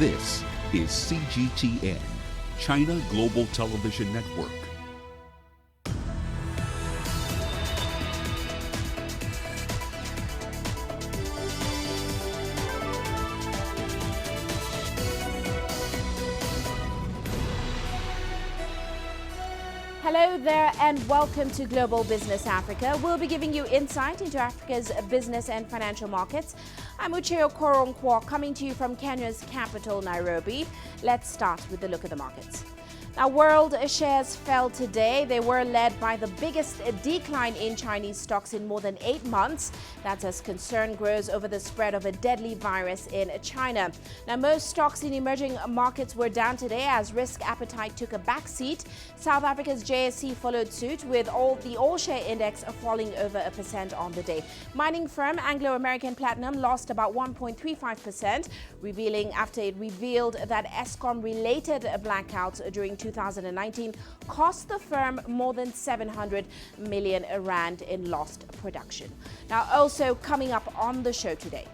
This is CGTN, China Global Television Network. Hello there and welcome to Global Business Africa. We'll be giving you insight into Africa's business and financial markets. I'm Uche Okoronkwo coming to you from Kenya's capital, Nairobi. Let's start with a look at the markets. Now, world shares fell today. They were led by the biggest decline in Chinese stocks in more than 8 months. That's as concern grows over the spread of a deadly virus in China. Now, most stocks in emerging markets were down today as risk appetite took a backseat. South Africa's JSE followed suit with the all-share index falling over 1% on the day. Mining firm Anglo American Platinum lost about 1.35%, after it revealed that Eskom-related blackouts during 2019 cost the firm more than 700 million rand in lost production. Now, also coming up on the show today,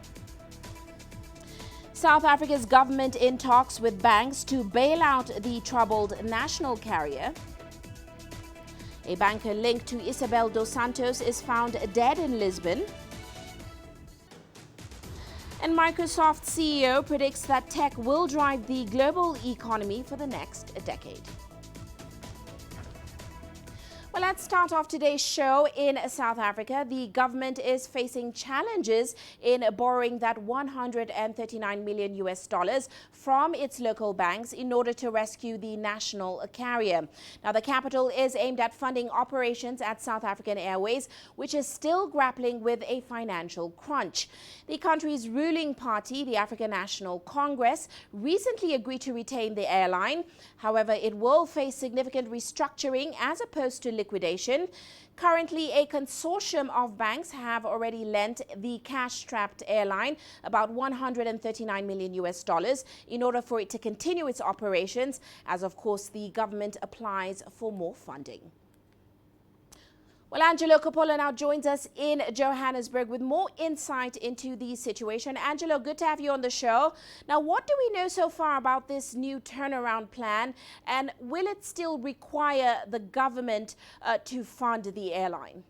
South Africa's government in talks with banks to bail out the troubled national carrier. A banker linked to Isabel dos Santos is found dead in Lisbon. And Microsoft CEO predicts that tech will drive the global economy for the next decade. Well, let's start off today's show in South Africa. The government is facing challenges in borrowing that $139 million from its local banks in order to rescue the national carrier. Now, the capital is aimed at funding operations at South African Airways, which is still grappling with a financial crunch. The country's ruling party, the African National Congress, recently agreed to retain the airline. However, it will face significant restructuring as opposed to liquidation. Currently, a consortium of banks have already lent the cash-strapped airline about $139 million in order for it to continue its operations, as of course the government applies for more funding. Well, Angelo Coppola now joins us in Johannesburg with more insight into the situation. Angelo, good to have you on the show. Now, what do we know so far about this new turnaround plan, and will it still require the government to fund the airline?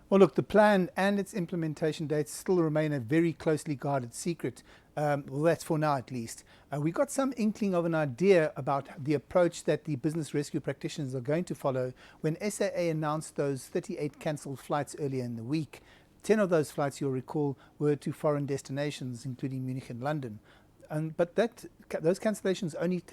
Well, look, the plan and its implementation dates still remain a very closely guarded secret. Well, that's for now at least. We got some inkling of an idea about the approach that the business rescue practitioners are going to follow when SAA announced those 38 cancelled flights earlier in the week. 10 of those flights, you'll recall, were to foreign destinations, including Munich and London. But those cancellations only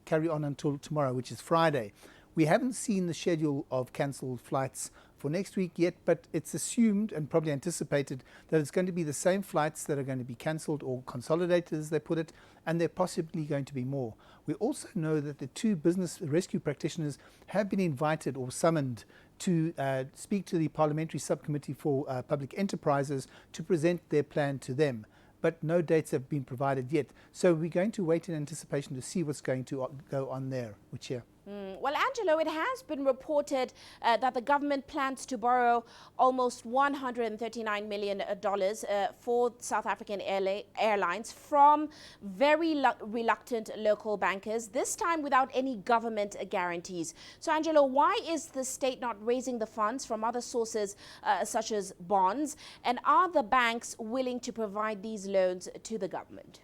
carry on until tomorrow, which is Friday. We haven't seen the schedule of cancelled flights for next week yet, but it's assumed and probably anticipated that it's going to be the same flights that are going to be cancelled or consolidated, as they put it, and there are possibly going to be more. We also know that the two business rescue practitioners have been invited or summoned to speak to the Parliamentary Subcommittee for Public Enterprises to present their plan to them. But no dates have been provided yet. So we're going to wait in anticipation to see what's going to go on there. Which here? Well, Angelo, it has been reported that the government plans to borrow almost $139 million for South African Airlines from very reluctant local bankers, this time without any government guarantees. So, Angelo, why is the state not raising the funds from other sources such as bonds? And are the banks willing to provide these loans to the government?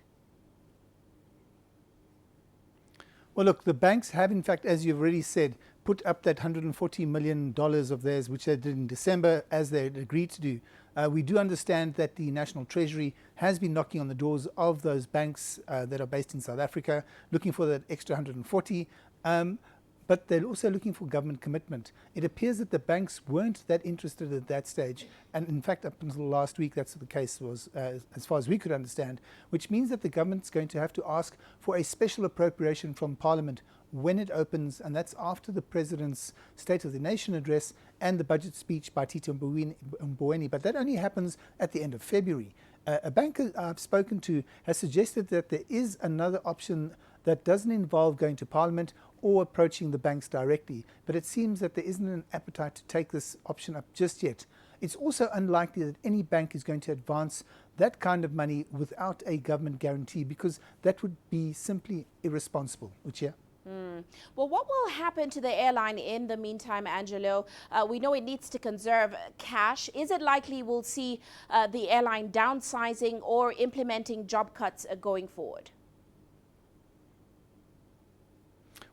Well, look, the banks have, in fact, as you've already said, put up that $140 million of theirs, which they did in December, as they had agreed to do. We do understand that the National Treasury has been knocking on the doors of those banks that are based in South Africa, looking for that extra 140. But they're also looking for government commitment. It appears that the banks weren't that interested at that stage. And in fact, up until last week, that's the case was, as far as we could understand, which means that the government's going to have to ask for a special appropriation from Parliament when it opens, and that's after the President's State of the Nation address and the budget speech by Tito Mboweni. But that only happens at the end of February. A banker I've spoken to has suggested that there is another option that doesn't involve going to Parliament or approaching the banks directly. But it seems that there isn't an appetite to take this option up just yet. It's also unlikely that any bank is going to advance that kind of money without a government guarantee, because that would be simply irresponsible. Uche? Well, what will happen to the airline in the meantime, Angelo? We know it needs to conserve cash. Is it likely we'll see the airline downsizing or implementing job cuts going forward?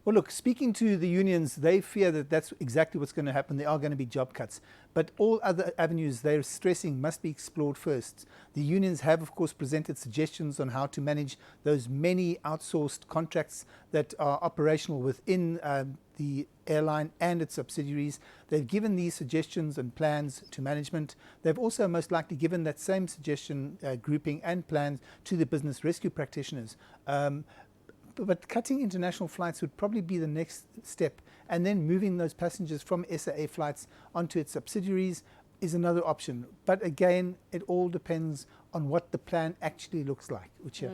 Well, look, speaking to the unions, they fear that that's exactly what's going to happen. There are going to be job cuts. But all other avenues they're stressing must be explored first. The unions have, of course, presented suggestions on how to manage those many outsourced contracts that are operational within the airline and its subsidiaries. They've given these suggestions and plans to management. They've also most likely given that same suggestion, grouping and plans to the business rescue practitioners. But cutting international flights would probably be the next step, and then moving those passengers from SAA flights onto its subsidiaries is another option. But again, it all depends on what the plan actually looks like. Uche?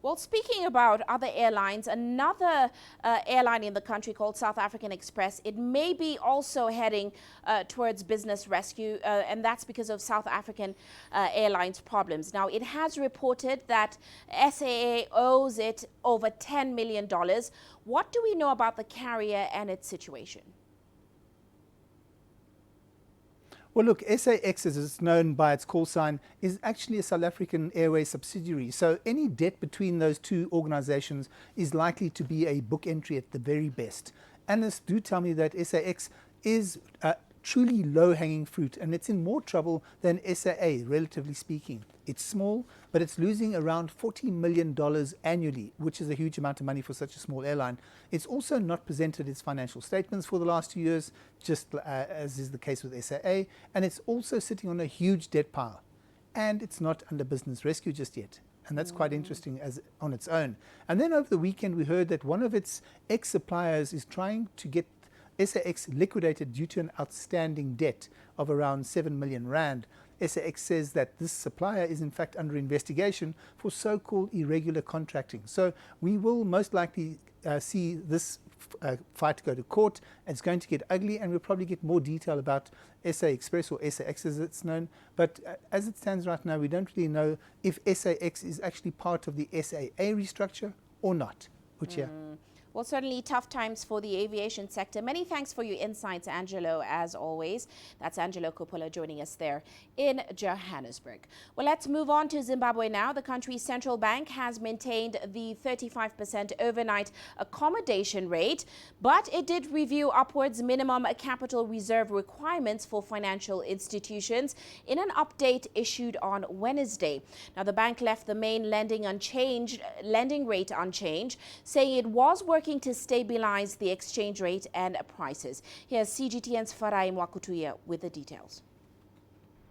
Well, speaking about other airlines, another airline in the country called South African Express, it may be also heading towards business rescue, and that's because of South African Airlines problems. Now, it has reported that SAA owes it over $10 million. What do we know about the carrier and its situation? Well, look, SAX, as it's known by its call sign, is actually a South African Airways subsidiary. So any debt between those two organizations is likely to be a book entry at the very best. Analysts do tell me that SAX is truly low-hanging fruit, and it's in more trouble than SAA, relatively speaking. It's small, but it's losing around $40 million annually, which is a huge amount of money for such a small airline. It's also not presented its financial statements for the last 2 years, just as is the case with SAA, and it's also sitting on a huge debt pile. And it's not under business rescue just yet. And that's quite interesting as on its own. And then over the weekend, we heard that one of its ex-suppliers is trying to get SAX liquidated due to an outstanding debt of around 7 million rand. SAX says that this supplier is in fact under investigation for so-called irregular contracting. So we will most likely see this fight go to court. It's going to get ugly, and we'll probably get more detail about SA Express, or SAX as it's known. But as it stands right now, we don't really know if SAX is actually part of the SAA restructure or not. Uche? Well, certainly tough times for the aviation sector. Many thanks for your insights, Angelo, as always. That's Angelo Coppola joining us there in Johannesburg. Well, let's move on to Zimbabwe now. The country's central bank has maintained the 35% overnight accommodation rate, but it did review upwards minimum capital reserve requirements for financial institutions in an update issued on Wednesday. Now, the bank left the main lending rate unchanged, saying it was working to stabilize the exchange rate and prices. Here's CGTN's Farai Mwakutuya with the details.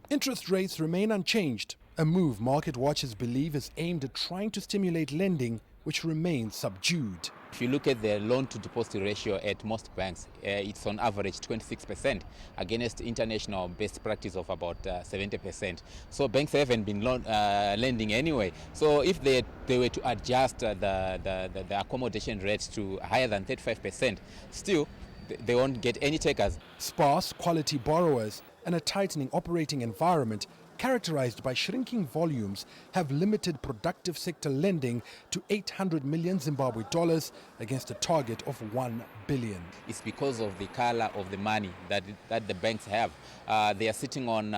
Interest rates remain unchanged, a move market watchers believe is aimed at trying to stimulate lending, which remains subdued. If you look at the loan-to-deposit ratio at most banks, it's on average 26% against international best practice of about 70%. So banks haven't been lending anyway. So if they were to adjust the accommodation rates to higher than 35%, still they won't get any takers. Sparse quality borrowers and a tightening operating environment characterized by shrinking volumes have limited productive sector lending to 800 million Zimbabwe dollars against a target of 1 billion. It's because of the color of the money that the banks have. They are sitting on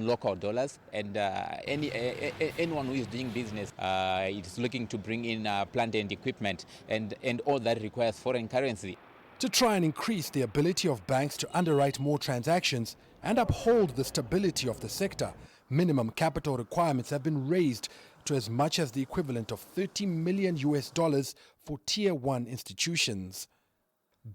local dollars, and anyone who is doing business is looking to bring in plant and equipment, and all that requires foreign currency. To try and increase the ability of banks to underwrite more transactions and uphold the stability of the sector, minimum capital requirements have been raised to as much as the equivalent of $30 million for Tier 1 institutions.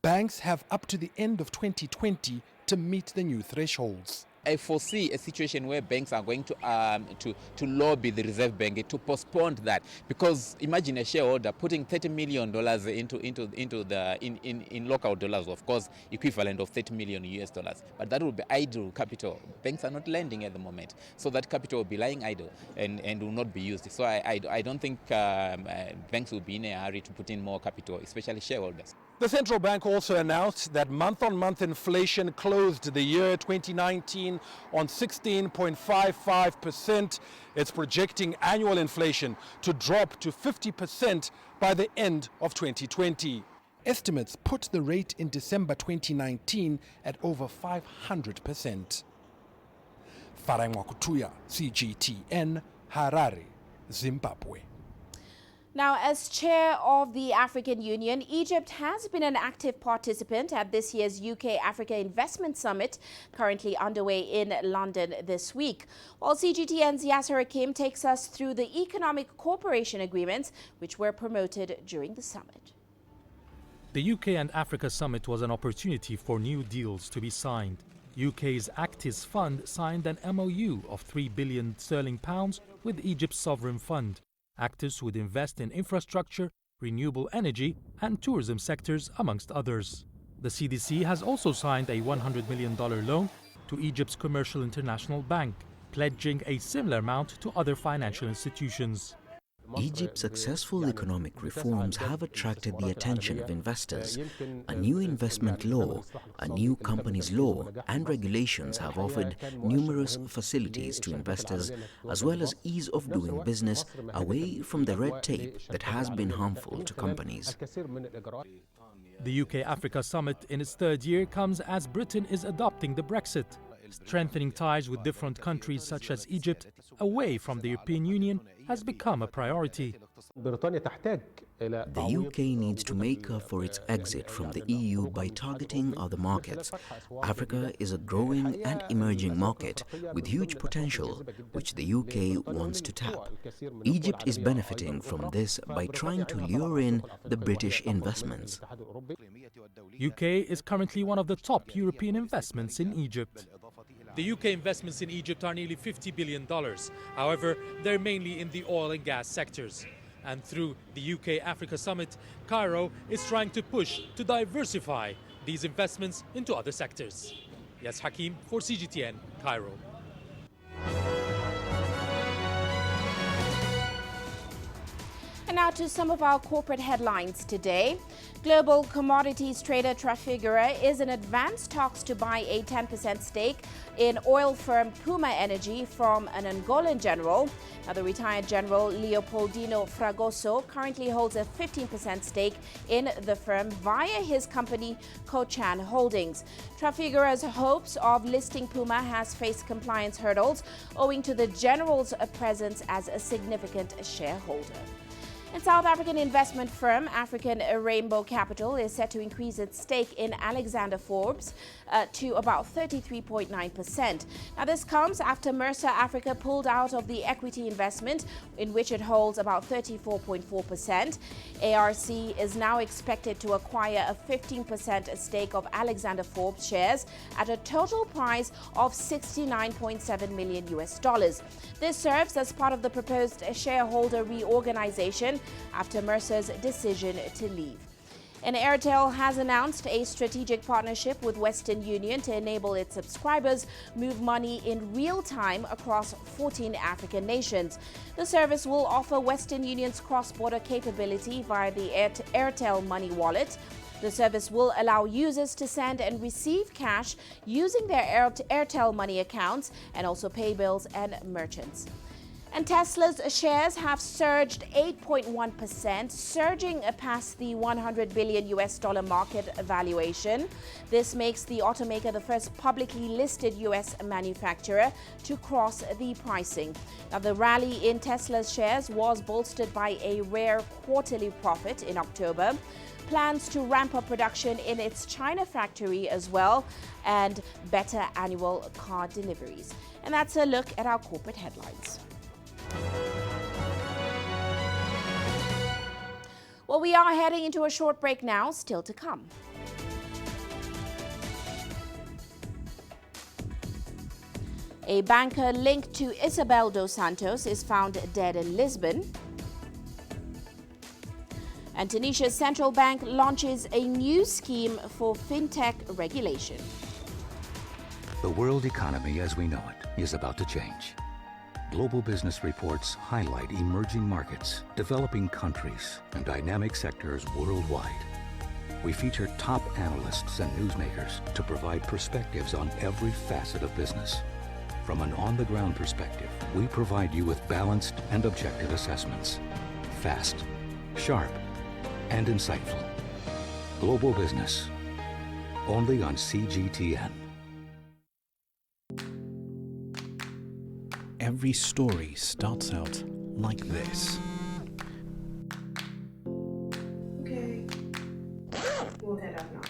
Banks have up to the end of 2020 to meet the new thresholds. I foresee a situation where banks are going to lobby the Reserve Bank to postpone that, because imagine a shareholder putting $30 million in local dollars, of course, equivalent of $30 million, but that will be idle capital. Banks are not lending at the moment, so that capital will be lying idle and will not be used. So I don't think banks will be in a hurry to put in more capital, especially shareholders. The central bank also announced that month-on-month inflation closed the year 2019 on 16.55%. It's projecting annual inflation to drop to 50% by the end of 2020. Estimates put the rate in December 2019 at over 500%. Farangwa Kutuya, CGTN, Harare, Zimbabwe. Now, as chair of the African Union, Egypt has been an active participant at this year's UK-Africa Investment Summit, currently underway in London this week. While CGTN's Yasser Hakim takes us through the economic cooperation agreements which were promoted during the summit. The UK and Africa Summit was an opportunity for new deals to be signed. UK's Actis Fund signed an MOU of £3 billion with Egypt's sovereign fund. Actis would invest in infrastructure, renewable energy and tourism sectors, amongst others. The CDC has also signed a $100 million loan to Egypt's Commercial International Bank, pledging a similar amount to other financial institutions. Egypt's successful economic reforms have attracted the attention of investors. A new investment law, a new companies law and regulations have offered numerous facilities to investors, as well as ease of doing business away from the red tape that has been harmful to companies. The UK-Africa Summit in its third year comes as Britain is adopting the Brexit. Strengthening ties with different countries such as Egypt away from the European Union has become a priority. The UK needs to make up for its exit from the EU by targeting other markets. Africa is a growing and emerging market with huge potential, which the UK wants to tap. Egypt is benefiting from this by trying to lure in the British investments. UK is currently one of the top European investments in Egypt. The UK investments in Egypt are nearly $50 billion. However, they're mainly in the oil and gas sectors. And through the UK-Africa Summit, Cairo is trying to push to diversify these investments into other sectors. Yes, Hakim for CGTN, Cairo. And now to some of our corporate headlines today. Global commodities trader Trafigura is in advanced talks to buy a 10% stake in oil firm Puma Energy from an Angolan general. Now, the retired general Leopoldino Fragoso currently holds a 15% stake in the firm via his company Cochan Holdings. Trafigura's hopes of listing Puma has faced compliance hurdles owing to the general's presence as a significant shareholder. And South African investment firm African Rainbow Capital is set to increase its stake in Alexander Forbes to about 33.9%. Now, this comes after Mercer Africa pulled out of the equity investment in which it holds about 34.4%. ARC is now expected to acquire a 15% stake of Alexander Forbes shares at a total price of $69.7 million. This serves as part of the proposed shareholder reorganization after Mercer's decision to leave. And Airtel has announced a strategic partnership with Western Union to enable its subscribers move money in real time across 14 African nations. The service will offer Western Union's cross-border capability via the Airtel Money Wallet. The service will allow users to send and receive cash using their Airtel Money accounts and also pay bills and merchants. And Tesla's shares have surged 8.1%, surging past the $100 billion market valuation. This makes the automaker the first publicly listed U.S. manufacturer to cross the pricing. Now, the rally in Tesla's shares was bolstered by a rare quarterly profit in October, plans to ramp up production in its China factory as well, and better annual car deliveries. And that's a look at our corporate headlines. Well, we are heading into a short break now, still to come. A banker linked to Isabel dos Santos is found dead in Lisbon. And Tunisia's central bank launches a new scheme for fintech regulation. The world economy as we know it is about to change. Global business reports highlight emerging markets, developing countries, and dynamic sectors worldwide. We feature top analysts and newsmakers to provide perspectives on every facet of business. From an on-the-ground perspective, we provide you with balanced and objective assessments. Fast, sharp, and insightful. Global Business. Only on CGTN. Every story starts out like this. Okay. We'll head up now.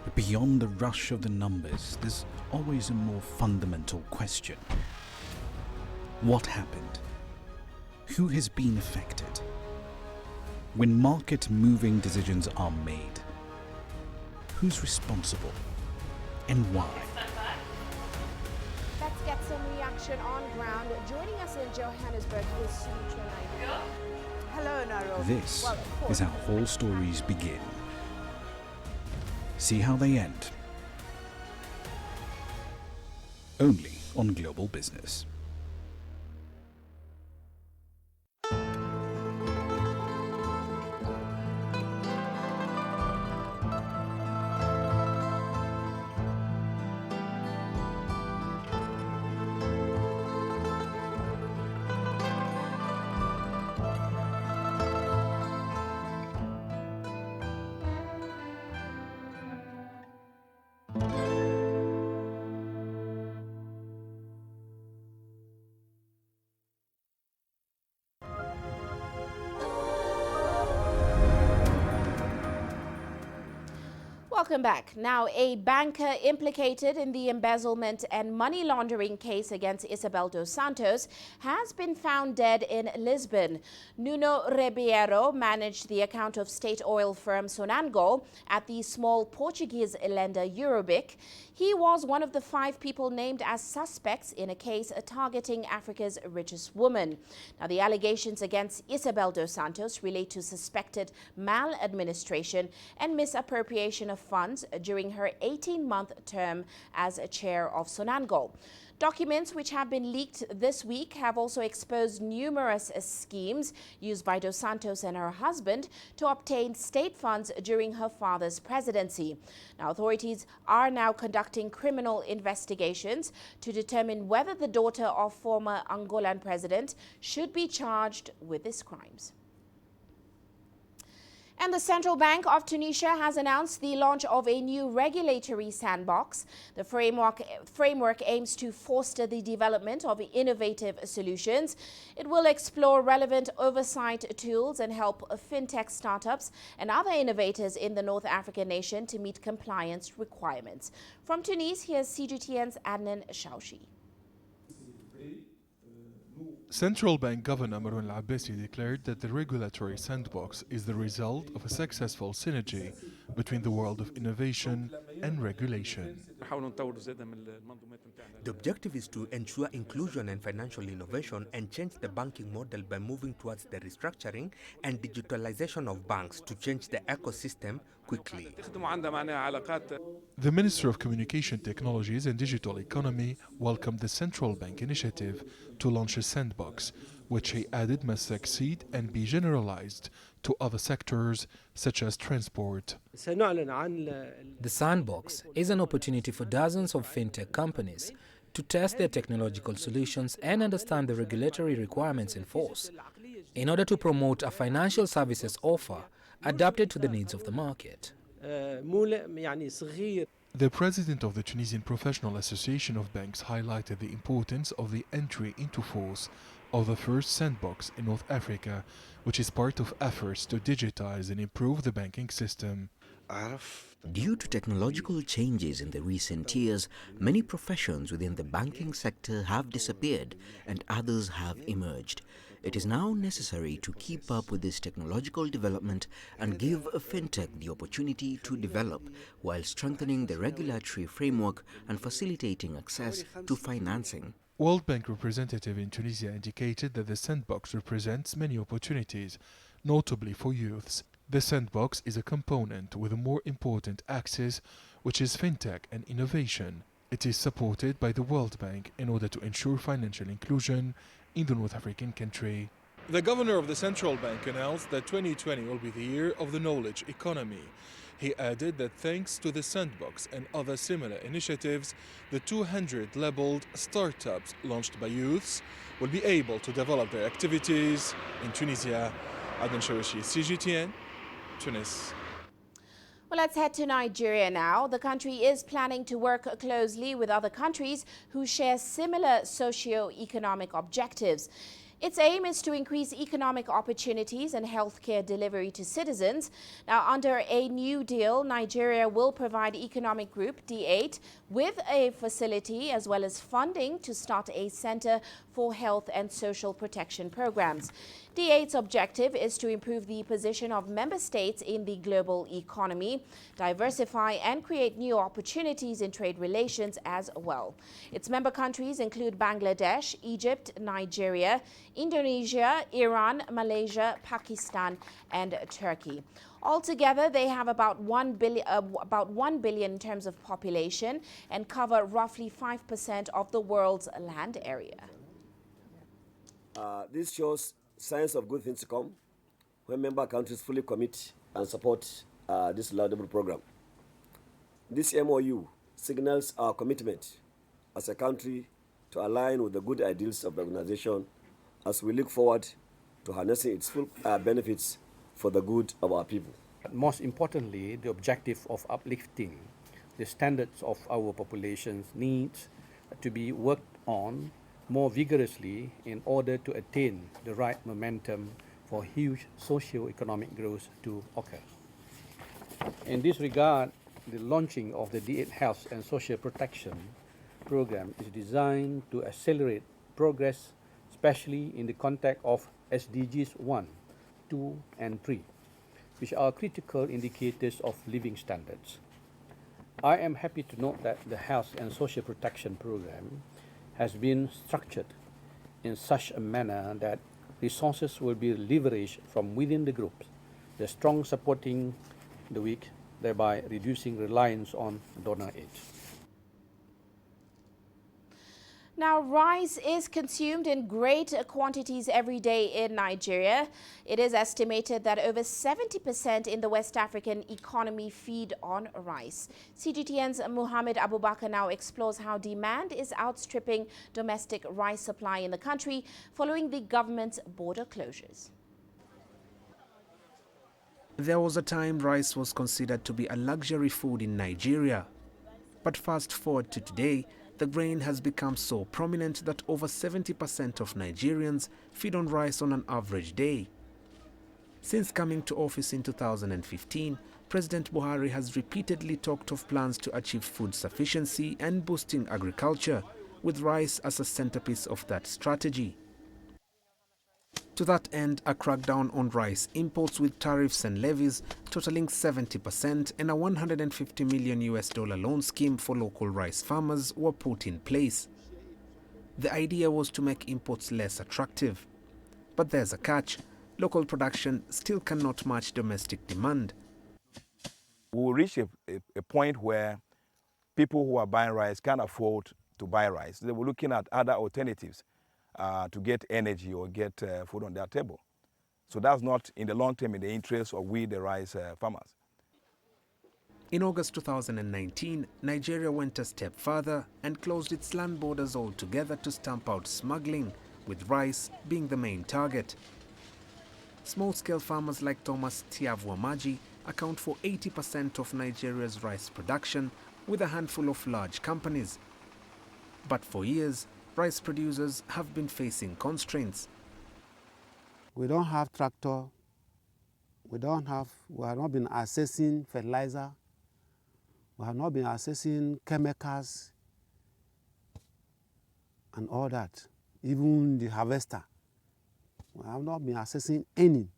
But beyond the rush of the numbers, there's always a more fundamental question. What happened? Who has been affected? When market-moving decisions are made, who's responsible and why? Let's get some reaction on ground. Joining us in Johannesburg is Sumitra Naidu. Hello, Nairobi. This is how all stories begin. See how they end. Only on Global Business. Welcome back. Now, a banker implicated in the embezzlement and money laundering case against Isabel dos Santos has been found dead in Lisbon. Nuno Ribeiro managed the account of state oil firm Sonangol at the small Portuguese lender Eurobic. He was one of the 5 people named as suspects in a case targeting Africa's richest woman. Now, the allegations against Isabel dos Santos relate to suspected maladministration and misappropriation of funds during her 18-month term as chair of Sonangol. Documents which have been leaked this week have also exposed numerous schemes used by dos Santos and her husband to obtain state funds during her father's presidency. Now, authorities are now conducting criminal investigations to determine whether the daughter of former Angolan president should be charged with these crimes. And the Central Bank of Tunisia has announced the launch of a new regulatory sandbox. The framework aims to foster the development of innovative solutions. It will explore relevant oversight tools and help fintech startups and other innovators in the North African nation to meet compliance requirements. From Tunis, here's CGTN's Adnan Shaushi. Central Bank Governor Marwan Al-Abbasi declared that the regulatory sandbox is the result of a successful synergy between the world of innovation and regulation. The objective is to ensure inclusion and financial innovation and change the banking model by moving towards the restructuring and digitalization of banks to change the ecosystem quickly. The Minister of Communication Technologies and Digital Economy welcomed the Central Bank initiative to launch a sandbox, which he added must succeed and be generalized to other sectors such as transport. The sandbox is an opportunity for dozens of fintech companies to test their technological solutions and understand the regulatory requirements in force in order to promote a financial services offer adapted to the needs of the market. The president of the Tunisian Professional Association of Banks highlighted the importance of the entry into force of the first sandbox in North Africa, which is part of efforts to digitize and improve the banking system. Due to technological changes in the recent years, many professions within the banking sector have disappeared and others have emerged. It is now necessary to keep up with this technological development and give a fintech the opportunity to develop while strengthening the regulatory framework and facilitating access to financing. World Bank representative in Tunisia indicated that the sandbox represents many opportunities, notably for youths. The sandbox is a component with a more important axis, which is fintech and innovation. It is supported by the World Bank in order to ensure financial inclusion in the North African country. The governor of the central bank announced that 2020 will be the year of the knowledge economy. He added that thanks to the sandbox and other similar initiatives, the 200 labeled startups launched by youths will be able to develop their activities in Tunisia. Aden Shawishi, CGTN, Tunis. Well, let's head to Nigeria now. The country is planning to work closely with other countries who share similar socio-economic objectives. Its aim is to increase economic opportunities and healthcare delivery to citizens. Now, under a new deal, Nigeria will provide Economic Group D8 with a facility as well as funding to start a center for health and social protection programs. D8's objective is to improve the position of member states in the global economy, diversify and create new opportunities in trade relations as well. Its member countries include Bangladesh, Egypt, Nigeria, Indonesia, Iran, Malaysia, Pakistan and Turkey. Altogether, they have about 1 billion in terms of population and cover roughly 5% of the world's land area. This shows signs of good things to come when member countries fully commit and support this laudable program. This MOU signals our commitment as a country to align with the good ideals of the organization as we look forward to harnessing its full benefits for the good of our people. Most importantly, the objective of uplifting the standards of our populations needs to be worked on more vigorously in order to attain the right momentum for huge socio-economic growth to occur. In this regard, the launching of the D8 Health and Social Protection Program is designed to accelerate progress, especially in the context of SDGs 1, 2 and 3, which are critical indicators of living standards. I am happy to note that the Health and Social Protection Program has been structured in such a manner that resources will be leveraged from within the groups, the strong supporting the weak, thereby reducing reliance on donor aid. Now, rice is consumed in great quantities every day in Nigeria. It is estimated that over 70% in the West African economy feed on rice. CGTN's Muhammad Abubakar now explores how demand is outstripping domestic rice supply in the country following the government's border closures. There was a time rice was considered to be a luxury food in Nigeria. But fast forward to today, the grain has become so prominent that over 70% of Nigerians feed on rice on an average day. Since coming to office in 2015, President Buhari has repeatedly talked of plans to achieve food sufficiency and boosting agriculture, with rice as a centerpiece of that strategy. To that end, a crackdown on rice imports with tariffs and levies totaling 70% and a $150 million loan scheme for local rice farmers were put in place. The idea was to make imports less attractive. But there's a catch. Local production still cannot match domestic demand. We will reach a point where people who are buying rice can't afford to buy rice. They were looking at other alternatives to get energy or get food on their table. So that's not in the long term in the interest of we, the rice farmers. In August 2019, Nigeria went a step further and closed its land borders altogether to stamp out smuggling, with rice being the main target. Small-scale farmers like Thomas Tiavuamaji account for 80% of Nigeria's rice production, with a handful of large companies. But for years, rice producers have been facing constraints. We don't have tractor, we have not been accessing fertilizer, we have not been accessing chemicals and all that, even the harvester. We have not been accessing any.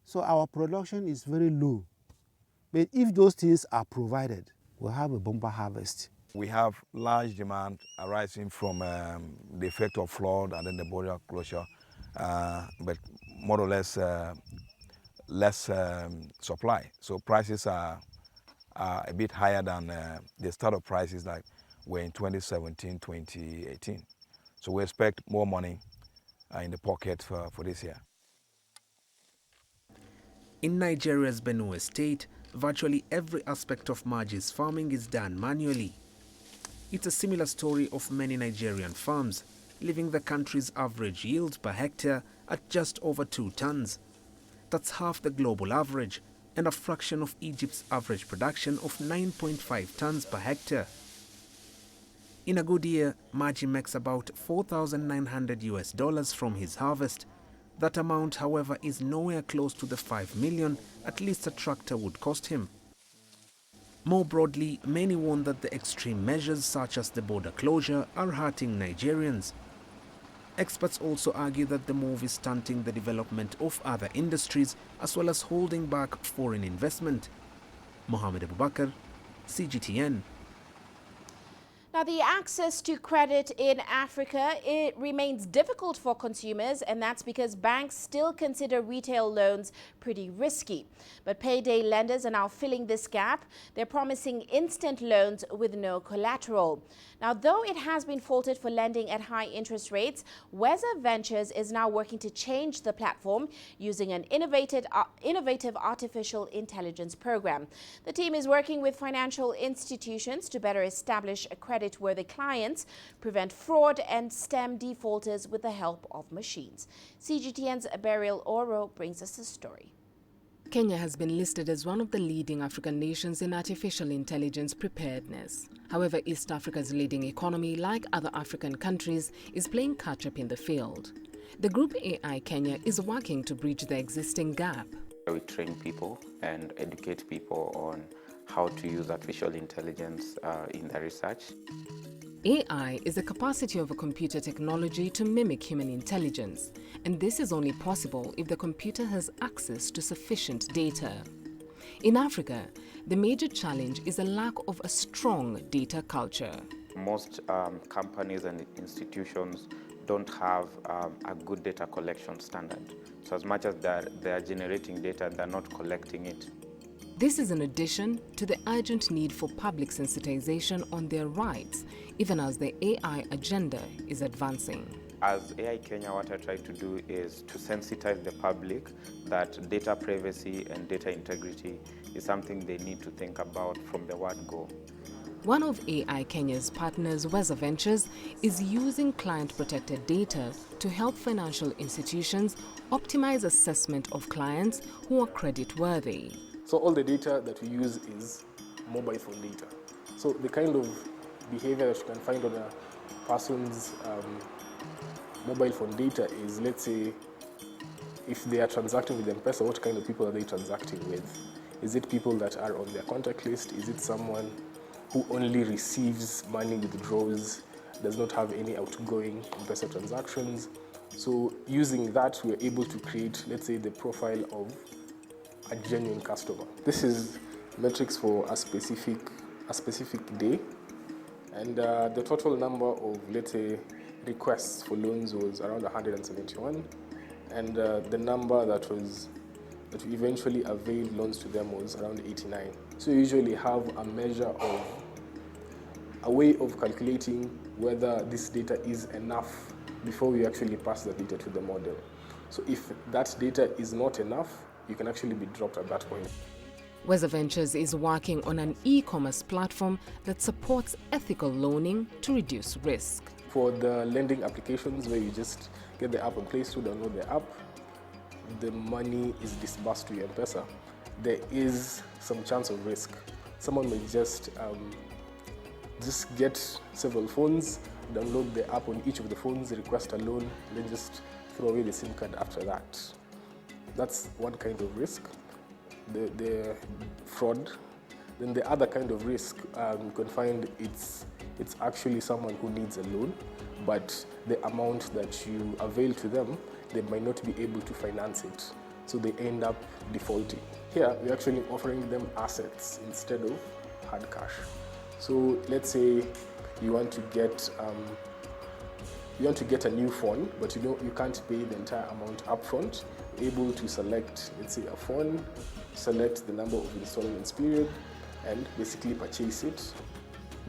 So our production is very low. But if those things are provided, we'll have a bumper harvest. We have large demand arising from the effect of flood and then the border closure, but more or less less supply. So prices are a bit higher than the startup prices that were in 2017, 2018. So we expect more money in the pocket for this year. In Nigeria's Benue state, virtually every aspect of Margis farming is done manually. It's a similar story of many Nigerian farms, leaving the country's average yield per hectare at just over 2 tons. That's half the global average and a fraction of Egypt's average production of 9.5 tons per hectare. In a good year, Margi makes about $4,900 from his harvest. That amount, however, is nowhere close to the $5 million at least a tractor would cost him. More broadly, many warn that the extreme measures such as the border closure are hurting Nigerians. Experts also argue that the move is stunting the development of other industries as well as holding back foreign investment. Mohamed Abubakar, CGTN. Now, the access to credit in Africa, it remains difficult for consumers, and that's because banks still consider retail loans pretty risky. But payday lenders are now filling this gap. They're promising instant loans with no collateral. Now, though it has been faulted for lending at high interest rates, Weza Ventures is now working to change the platform using an innovative artificial intelligence program. The team is working with financial institutions to better establish credit-worthy clients, prevent fraud and stem defaulters with the help of machines. CGTN's Beryl Oro brings us the story. Kenya has been listed as one of the leading African nations in artificial intelligence preparedness. However, East Africa's leading economy, like other African countries, is playing catch-up in the field. The group AI Kenya is working to bridge the existing gap. We train people and educate people on how to use artificial intelligence in their research. AI is the capacity of a computer technology to mimic human intelligence, and this is only possible if the computer has access to sufficient data. In Africa, the major challenge is a lack of a strong data culture. Most companies and institutions don't have a good data collection standard. So as much as they're generating data, they're not collecting it. This is in addition to the urgent need for public sensitization on their rights, even as the AI agenda is advancing. As AI Kenya, what I try to do is to sensitize the public that data privacy and data integrity is something they need to think about from the word go. One of AI Kenya's partners, Weza Ventures, is using client-protected data to help financial institutions optimize assessment of clients who are credit-worthy. So all the data that we use is mobile phone data. So the kind of behavior that you can find on a person's mobile phone data is, let's say, if they are transacting with M-Pesa, what kind of people are they transacting with? Is it people that are on their contact list? Is it someone who only receives money, withdraws, does not have any outgoing M-Pesa transactions? So using that, we're able to create, let's say, the profile of a genuine customer. This is metrics for a specific day, and the total number of, let's say, requests for loans was around 171, and the number that we eventually availed loans to them was around 89. So you usually have a way of calculating whether this data is enough before we actually pass the data to the model. So if that data is not enough, you can actually be dropped at that point. Weza Ventures is working on an e-commerce platform that supports ethical loaning to reduce risk. For the lending applications where you just get the app on Play Store, download the app, the money is disbursed to your M-Pesa, there is some chance of risk. Someone may just get several phones, download the app on each of the phones, request a loan, then just throw away the SIM card after that. That's one kind of risk, the fraud. Then the other kind of risk, you can find it's actually someone who needs a loan, but the amount that you avail to them, they might not be able to finance it. So they end up defaulting. Here, we're actually offering them assets instead of hard cash. So let's say you want to get a new phone, but you can't pay the entire amount upfront. You're able to select, let's say, a phone, select the number of installments period, and basically purchase it.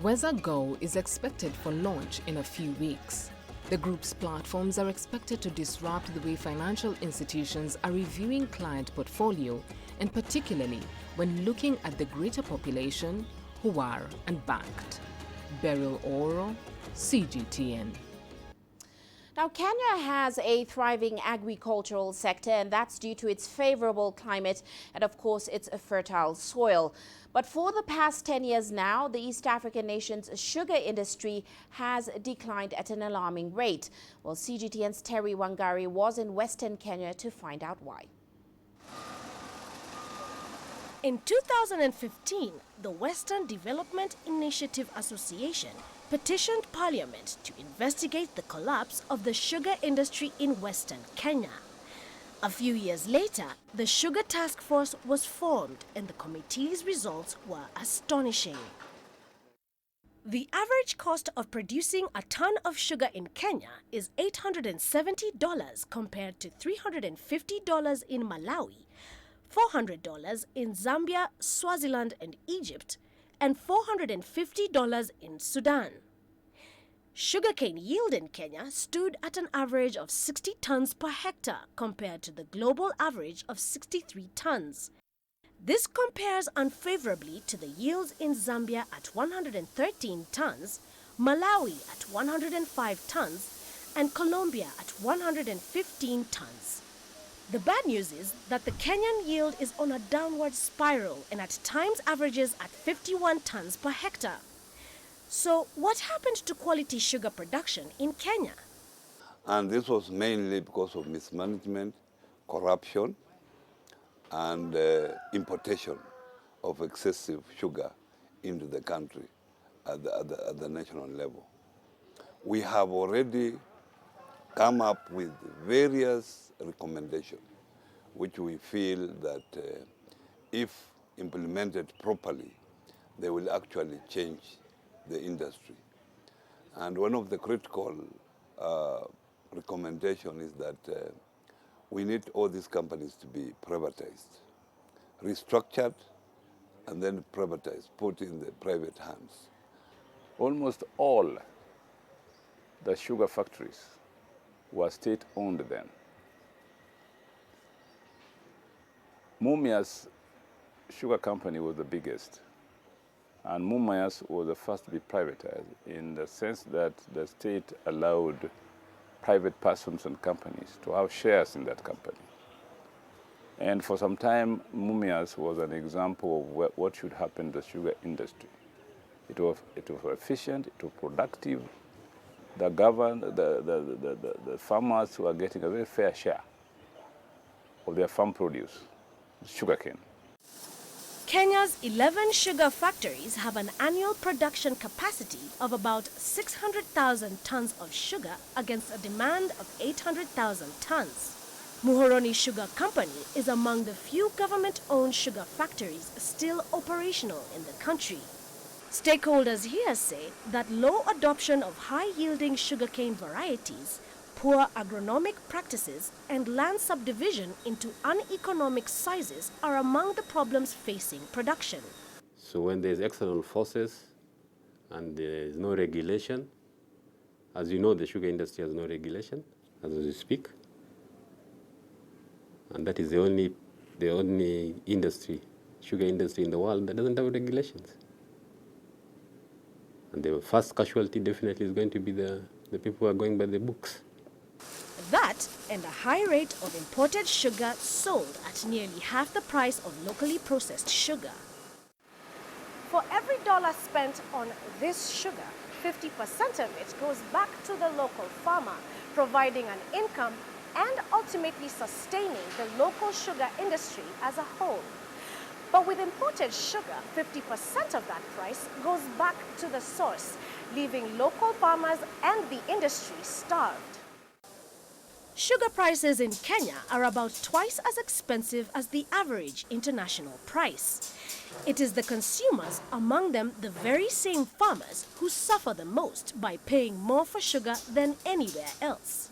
Weza Go is expected for launch in a few weeks. The group's platforms are expected to disrupt the way financial institutions are reviewing client portfolio, and particularly when looking at the greater population who are unbanked. Beryl Oro, CGTN. Now, Kenya has a thriving agricultural sector, and that's due to its favorable climate and, of course, its fertile soil. But for the past 10 years now, the East African nation's sugar industry has declined at an alarming rate. Well, CGTN's Terry Wangari was in Western Kenya to find out why. In 2015, the Western Development Initiative Association petitioned Parliament to investigate the collapse of the sugar industry in Western Kenya. A few years later, the Sugar Task Force was formed and the committee's results were astonishing. The average cost of producing a ton of sugar in Kenya is $870 compared to $350 in Malawi, $400 in Zambia, Swaziland and Egypt, and $450 in Sudan. Sugarcane yield in Kenya stood at an average of 60 tons per hectare compared to the global average of 63 tons. This compares unfavorably to the yields in Zambia at 113 tons, Malawi at 105 tons, and Colombia at 115 tons. The bad news is that the Kenyan yield is on a downward spiral and at times averages at 51 tons per hectare. So what happened to quality sugar production in Kenya? And this was mainly because of mismanagement, corruption, and importation of excessive sugar into the country at the national level. We have already come up with various recommendations, which we feel that if implemented properly, they will actually change the industry. And one of the critical recommendations is that we need all these companies to be privatized, restructured, and then privatized, put in the private hands. Almost all the sugar factories were state-owned then. Mumias Sugar Company was the biggest, and Mumias was the first to be privatized in the sense that the state allowed private persons and companies to have shares in that company. And for some time, Mumias was an example of what should happen to the sugar industry. It was efficient, it was productive. The farmers were getting a very fair share of their farm produce, sugarcane. Kenya's 11 sugar factories have an annual production capacity of about 600,000 tons of sugar against a demand of 800,000 tons. Muhoroni Sugar Company is among the few government-owned sugar factories still operational in the country. Stakeholders here say that low adoption of high-yielding sugarcane varieties, poor agronomic practices, and land subdivision into uneconomic sizes are among the problems facing production. So when there's external forces and there is no regulation, as you know, the sugar industry has no regulation as we speak, and that is the only industry, sugar industry in the world that doesn't have regulations. And the first casualty definitely is going to be the people who are going by the books. That and a high rate of imported sugar sold at nearly half the price of locally processed sugar. For every dollar spent on this sugar, 50% of it goes back to the local farmer, providing an income and ultimately sustaining the local sugar industry as a whole. But with imported sugar, 50% of that price goes back to the source, leaving local farmers and the industry starved. Sugar prices in Kenya are about twice as expensive as the average international price. It is the consumers, among them the very same farmers, who suffer the most by paying more for sugar than anywhere else.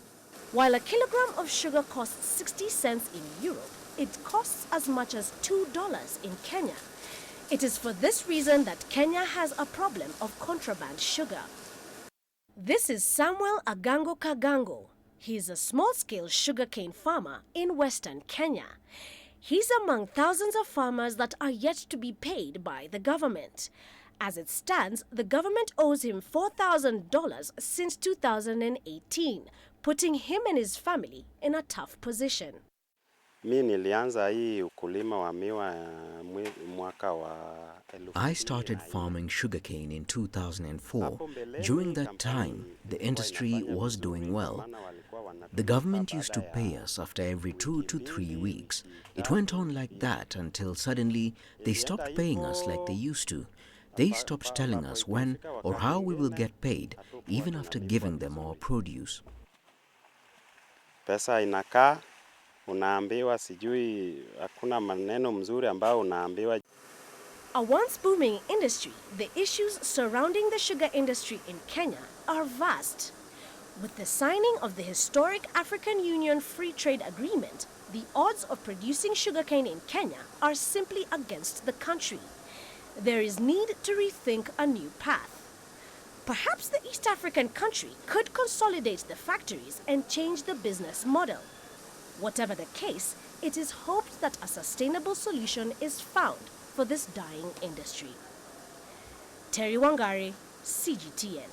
While a kilogram of sugar costs 60 cents in Europe, it costs as much as $2 in Kenya. It is for this reason that Kenya has a problem of contraband sugar. This is Samuel Agango Kagango. He is a small-scale sugarcane farmer in western Kenya. He's among thousands of farmers that are yet to be paid by the government. As it stands, the government owes him $4,000 since 2018, putting him and his family in a tough position. I started farming sugarcane in 2004. During that time, the industry was doing well. The government used to pay us after every 2 to 3 weeks. It went on like that until suddenly they stopped paying us like they used to. They stopped telling us when or how we will get paid, even after giving them our produce. Pesa inakaa, unaambiwa sijui hakuna maneno mzuri ambao unaambiwa. A once booming industry, the issues surrounding the sugar industry in Kenya are vast. With the signing of the historic African Union Free Trade Agreement, the odds of producing sugarcane in Kenya are simply against the country. There is need to rethink a new path. Perhaps the East African country could consolidate the factories and change the business model. Whatever the case, it is hoped that a sustainable solution is found for this dying industry. Terry Wangari, CGTN.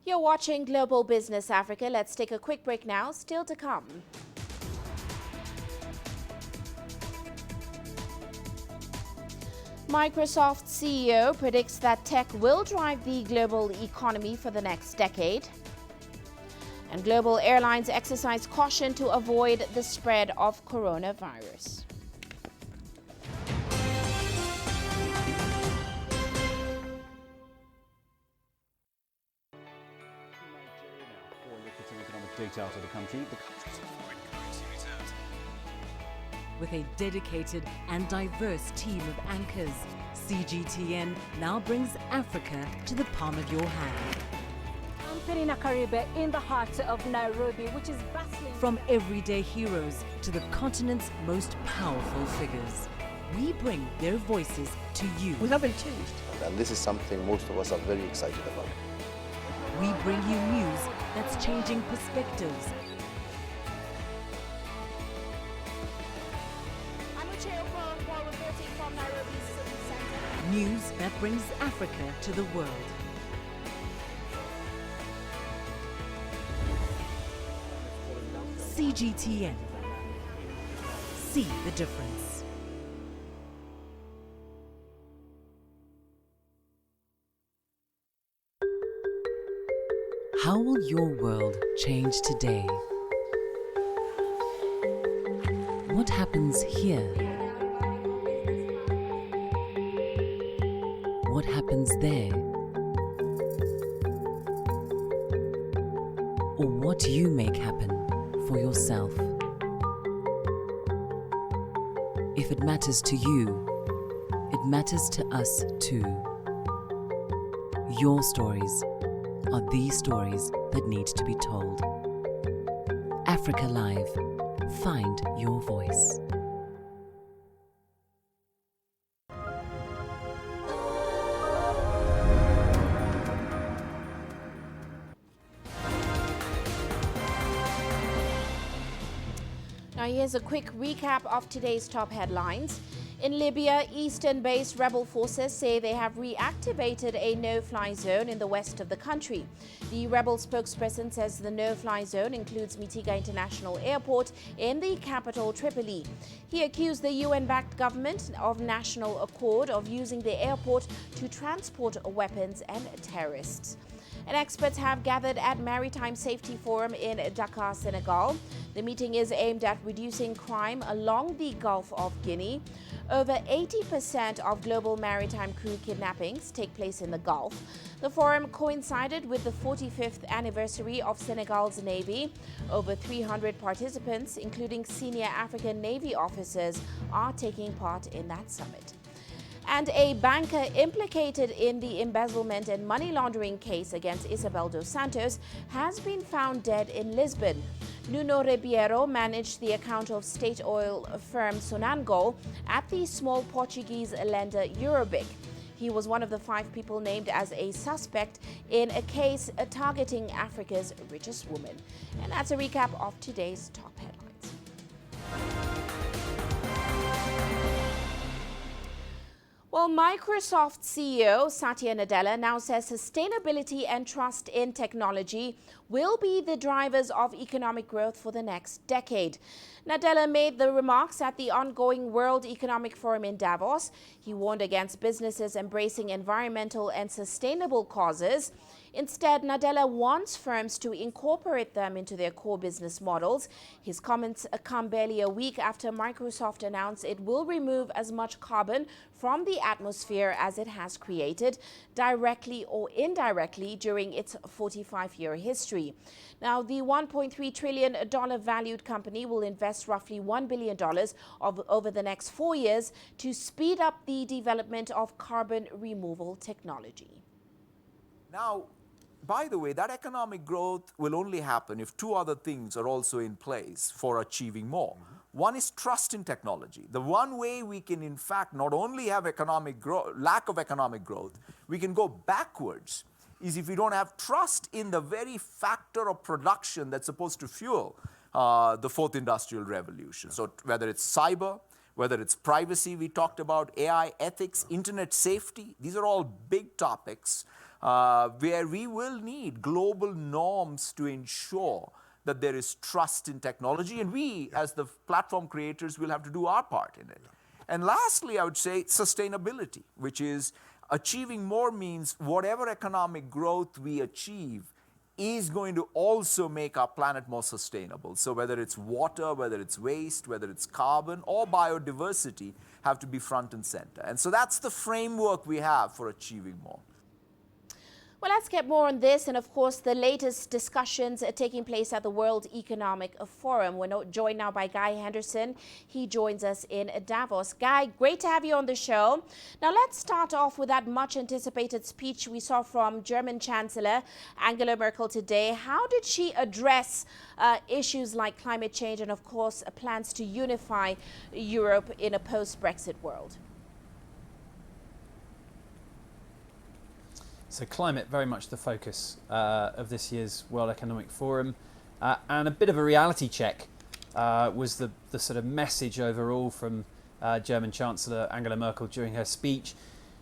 You're watching Global Business Africa. Let's take a quick break now. Still to come. Microsoft CEO predicts that tech will drive the global economy for the next decade. And global airlines exercise caution to avoid the spread of coronavirus. Data out of the country. The country's foreign currency reserves. With a dedicated and diverse team of anchors, CGTN now brings Africa to the palm of your hand. I'm Perina Karibe in the heart of Nairobi, which is bustling. From everyday heroes to the continent's most powerful figures, we bring their voices to you. We haven't changed. And this is something most of us are very excited about. We bring you news that's changing perspectives. I'm Uche Okoronkwo reporting from Nairobi's city center. News that brings Africa to the world. CGTN. See the difference. How will your world change today? What happens here? What happens there? Or what you make happen for yourself? If it matters to you, it matters to us too. Your stories are these stories that need to be told. Africa Live. Find your voice. Now here's a quick recap of today's top headlines. In Libya, eastern-based rebel forces say they have reactivated a no-fly zone in the west of the country. The rebel spokesperson says the no-fly zone includes Mitiga International Airport in the capital, Tripoli. He accused the UN-backed government of National Accord of using the airport to transport weapons and terrorists. And experts have gathered at Maritime Safety Forum in Dakar, Senegal. The meeting is aimed at reducing crime along the Gulf of Guinea. Over 80% of global maritime crew kidnappings take place in the Gulf. The forum coincided with the 45th anniversary of Senegal's Navy. Over 300 participants, including senior African Navy officers, are taking part in that summit. And a banker implicated in the embezzlement and money laundering case against Isabel dos Santos has been found dead in Lisbon. Nuno Ribeiro managed the account of state oil firm Sonangol at the small Portuguese lender Eurobic. He was one of the 5 people named as a suspect in a case targeting Africa's richest woman. And that's a recap of today's top headlines. Well, Microsoft CEO Satya Nadella now says sustainability and trust in technology will be the drivers of economic growth for the next decade. Nadella made the remarks at the ongoing World Economic Forum in Davos. He warned against businesses embracing environmental and sustainable causes. Instead, Nadella wants firms to incorporate them into their core business models. His comments come barely a week after Microsoft announced it will remove as much carbon from the atmosphere as it has created, directly or indirectly, during its 45-year history. Now, the $1.3 trillion valued company will invest roughly $1 billion over the next 4 years to speed up the development of carbon removal technology. Now, by the way, that economic growth will only happen if 2 other things are also in place for achieving more. One is trust in technology. The one way we can, in fact, not only have lack of economic growth, we can go backwards, is if we don't have trust in the very factor of production that's supposed to fuel the 4th industrial revolution. So whether it's cyber, whether it's privacy, we talked about AI, ethics, internet safety, these are all big topics where we will need global norms to ensure that there is trust in technology, and we, as the platform creators, will have to do our part in it. And lastly, I would say sustainability, which is achieving more means whatever economic growth we achieve is going to also make our planet more sustainable. So whether it's water, whether it's waste, whether it's carbon or biodiversity have to be front and center. And so that's the framework we have for achieving more. Well, let's get more on this and, of course, the latest discussions taking place at the World Economic Forum. We're joined now by Guy Henderson. He joins us in Davos. Guy, great to have you on the show. Now, let's start off with that much-anticipated speech we saw from German Chancellor Angela Merkel today. How did she address issues like climate change and, of course, plans to unify Europe in a post-Brexit world? So climate, very much the focus of this year's World Economic Forum. And a bit of a reality check was the sort of message overall from German Chancellor Angela Merkel during her speech.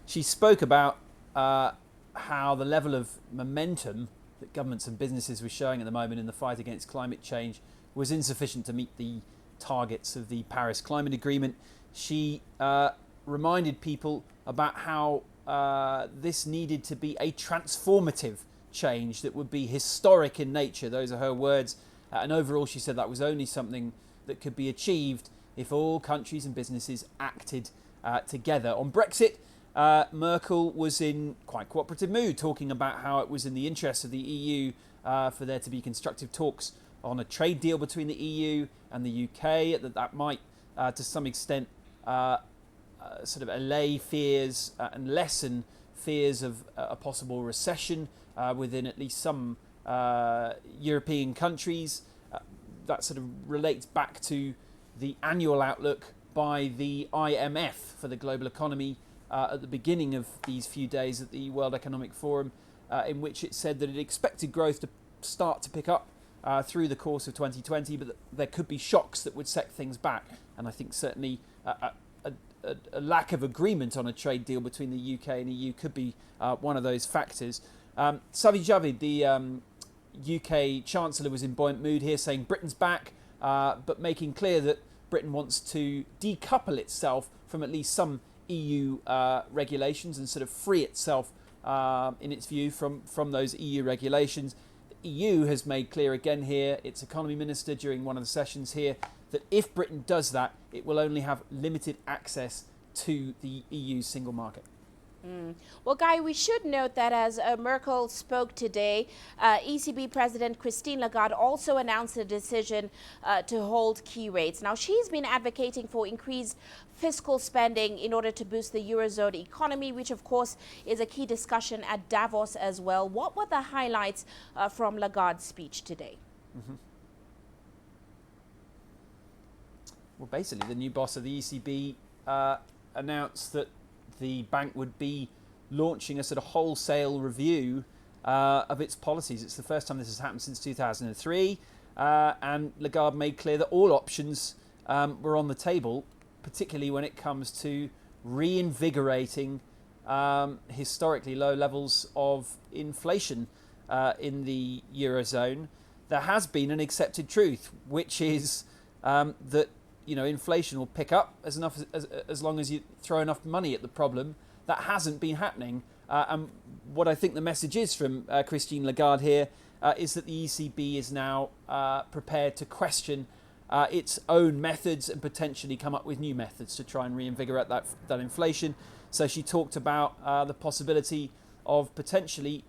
She spoke about how the level of momentum that governments and businesses were showing at the moment in the fight against climate change was insufficient to meet the targets of the Paris Climate Agreement. She reminded people about how this needed to be a transformative change that would be historic in nature. Those are her words. And overall, she said that was only something that could be achieved if all countries and businesses acted together. On Brexit, Merkel was in quite cooperative mood, talking about how it was in the interest of the EU for there to be constructive talks on a trade deal between the EU and the UK, that might, to some extent, sort of allay fears and lessen fears of a possible recession within at least some European countries. That sort of relates back to the annual outlook by the IMF for the global economy at the beginning of these few days at the World Economic Forum, in which it said that it expected growth to start to pick up through the course of 2020, but that there could be shocks that would set things back. And I think certainly a lack of agreement on a trade deal between the UK and EU could be one of those factors. Sajid Javid, the UK Chancellor, was in buoyant mood here, saying Britain's back, but making clear that Britain wants to decouple itself from at least some EU regulations and sort of free itself, in its view, from those EU regulations. The EU has made clear again here, its economy minister during one of the sessions here, that if Britain does that, it will only have limited access to the EU single market. Well, Guy, we should note that as Merkel spoke today, ECB President Christine Lagarde also announced a decision to hold key rates. Now, she's been advocating for increased fiscal spending in order to boost the Eurozone economy, which, of course, is a key discussion at Davos as well. What were the highlights from Lagarde's speech today? Well, basically, the new boss of the ECB announced that the bank would be launching a sort of wholesale review of its policies. It's the first time this has happened since 2003, and Lagarde made clear that all options were on the table, particularly when it comes to reinvigorating historically low levels of inflation in the Eurozone. There has been an accepted truth, which is that inflation will pick up as long as you throw enough money at the problem. That hasn't been happening. And what I think the message is from Christine Lagarde here is that the ECB is now prepared to question its own methods and potentially come up with new methods to try and reinvigorate that inflation. So she talked about the possibility of potentially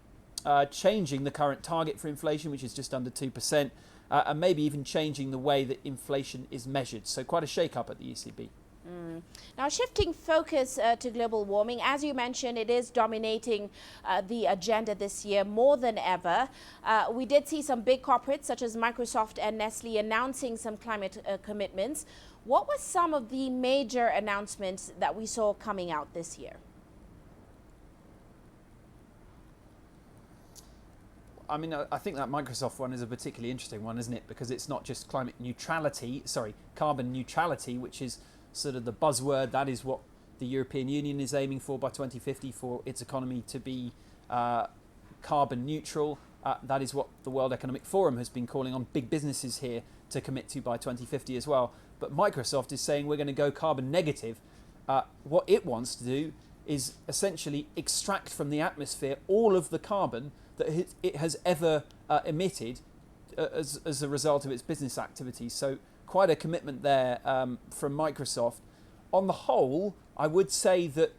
changing the current target for inflation, which is just under 2%, and maybe even changing the way that inflation is measured. So quite a shake-up at the ECB. Now, shifting focus to global warming, as you mentioned, it is dominating the agenda this year more than ever. We did see some big corporates such as Microsoft and Nestle announcing some climate commitments. What were some of the major announcements that we saw coming out this year? I mean, I think that Microsoft one is a particularly interesting one, isn't it? Because it's not just carbon neutrality, which is sort of the buzzword. That is what the European Union is aiming for by 2050, for its economy to be carbon neutral. That is what the World Economic Forum has been calling on big businesses here to commit to by 2050 as well. But Microsoft is saying we're going to go carbon negative. What it wants to do is essentially extract from the atmosphere all of the carbon that it has ever emitted as a result of its business activities. So quite a commitment there from Microsoft. On the whole, I would say that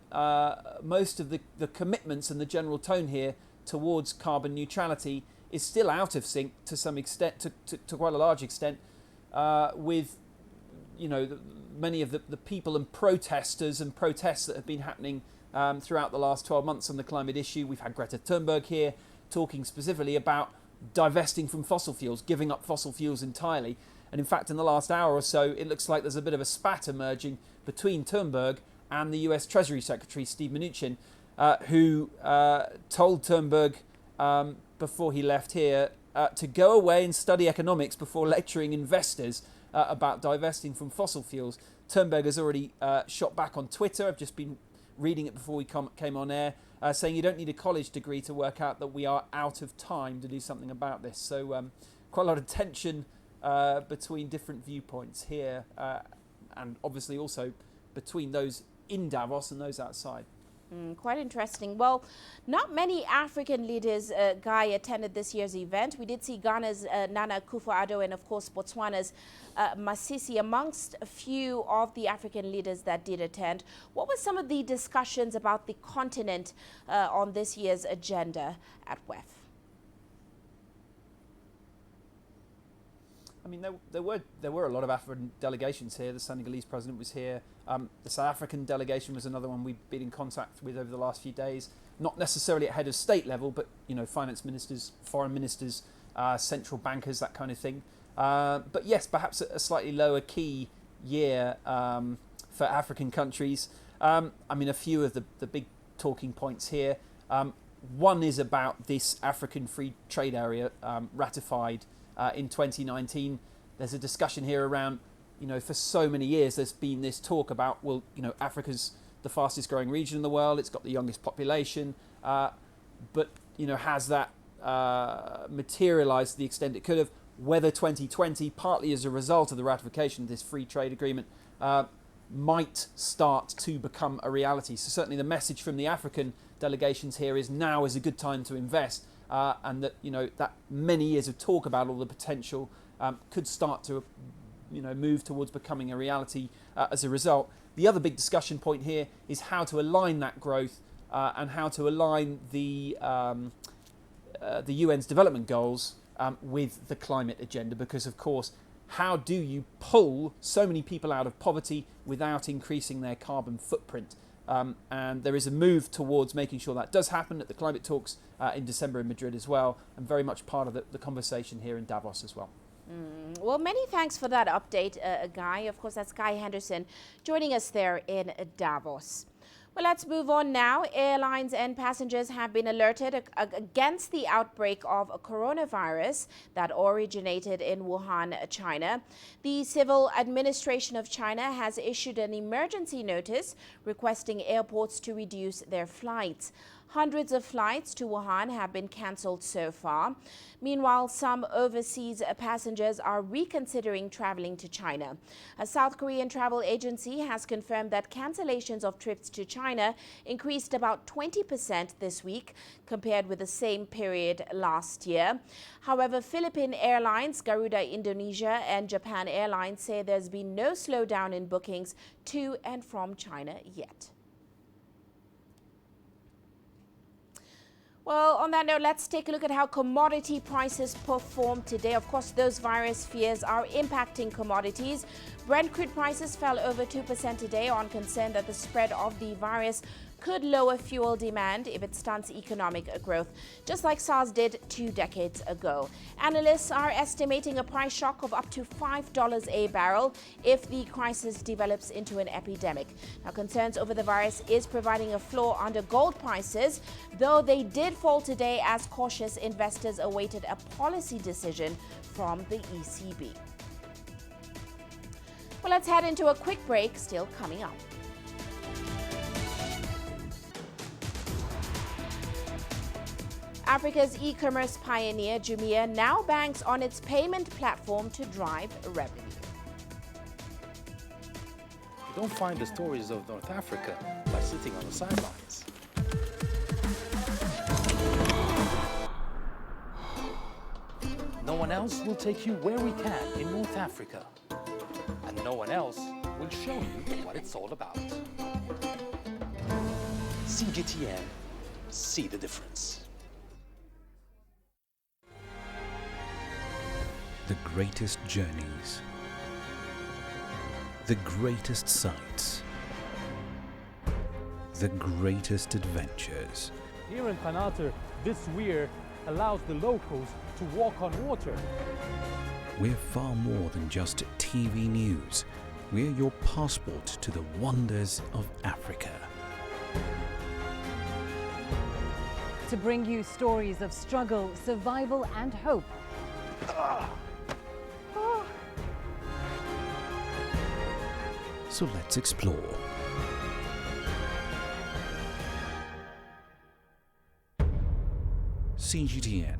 most of the commitments and the general tone here towards carbon neutrality is still out of sync to some extent, to quite a large extent, with many of the people and protesters and protests that have been happening throughout the last 12 months on the climate issue. We've had Greta Thunberg here talking specifically about divesting from fossil fuels, giving up fossil fuels entirely. And in fact, in the last hour or so, it looks like there's a bit of a spat emerging between Thunberg and the US Treasury Secretary, Steve Mnuchin, who told Thunberg before he left here to go away and study economics before lecturing investors about divesting from fossil fuels. Thunberg has already shot back on Twitter. I've just been reading it before we came on air, saying you don't need a college degree to work out that we are out of time to do something about this. So quite a lot of tension between different viewpoints here, and obviously also between those in Davos and those outside. Quite interesting. Well, not many African leaders, Guy, attended this year's event. We did see Ghana's Nana Akufo-Addo and, of course, Botswana's Masisi amongst a few of the African leaders that did attend. What were some of the discussions about the continent on this year's agenda at WEF? I mean, there were a lot of African delegations here. The Senegalese president was here. The South African delegation was another one we've been in contact with over the last few days. Not necessarily at head of state level, but finance ministers, foreign ministers, central bankers, that kind of thing. But yes, perhaps a slightly lower key year for African countries. I mean, a few of the big talking points here. One is about this African Free Trade Area ratified in 2019. There's a discussion here around, for so many years there's been this talk about, well, Africa's the fastest growing region in the world, it's got the youngest population, but, has that materialized to the extent it could have? Whether 2020, partly as a result of the ratification of this free trade agreement, might start to become a reality. So certainly the message from the African delegations here is now is a good time to invest. And that that many years of talk about all the potential could start to move towards becoming a reality as a result. The other big discussion point here is how to align that growth and how to align the UN's development goals with the climate agenda, because of course, how do you pull so many people out of poverty without increasing their carbon footprint? And there is a move towards making sure that does happen at the climate talks in December in Madrid as well, and very much part of the conversation here in Davos as well. Well, many thanks for that update, Guy. Of course, that's Guy Henderson joining us there in Davos. Well, let's move on now. Airlines and passengers have been alerted against the outbreak of a coronavirus that originated in Wuhan, China. The Civil Administration of China has issued an emergency notice requesting airports to reduce their flights. Hundreds of flights to Wuhan have been cancelled so far. Meanwhile, some overseas passengers are reconsidering traveling to China. A South Korean travel agency has confirmed that cancellations of trips to China increased about 20% this week compared with the same period last year. However, Philippine Airlines, Garuda Indonesia and Japan Airlines say there's been no slowdown in bookings to and from China yet. Well, on that note, let's take a look at how commodity prices performed today. Of course, those virus fears are impacting commodities. Brent crude prices fell over 2% today on concern that the spread of the virus could lower fuel demand if it stunts economic growth, just like SARS did 2 decades ago. Analysts are estimating a price shock of up to $5 a barrel if the crisis develops into an epidemic. Now, concerns over the virus is providing a floor under gold prices, though they did fall today as cautious investors awaited a policy decision from the ECB. Well, let's head into a quick break, still coming up. Africa's e-commerce pioneer Jumia now banks on its payment platform to drive revenue. You don't find the stories of North Africa by sitting on the sidelines. No one else will take you where we can in North Africa. And no one else will show you what it's all about. CGTN, see the difference. The greatest journeys, the greatest sights, the greatest adventures. Here in Qanater, this weir allows the locals to walk on water. We're far more than just TV news. We're your passport to the wonders of Africa. To bring you stories of struggle, survival and hope. So let's explore. CGTN,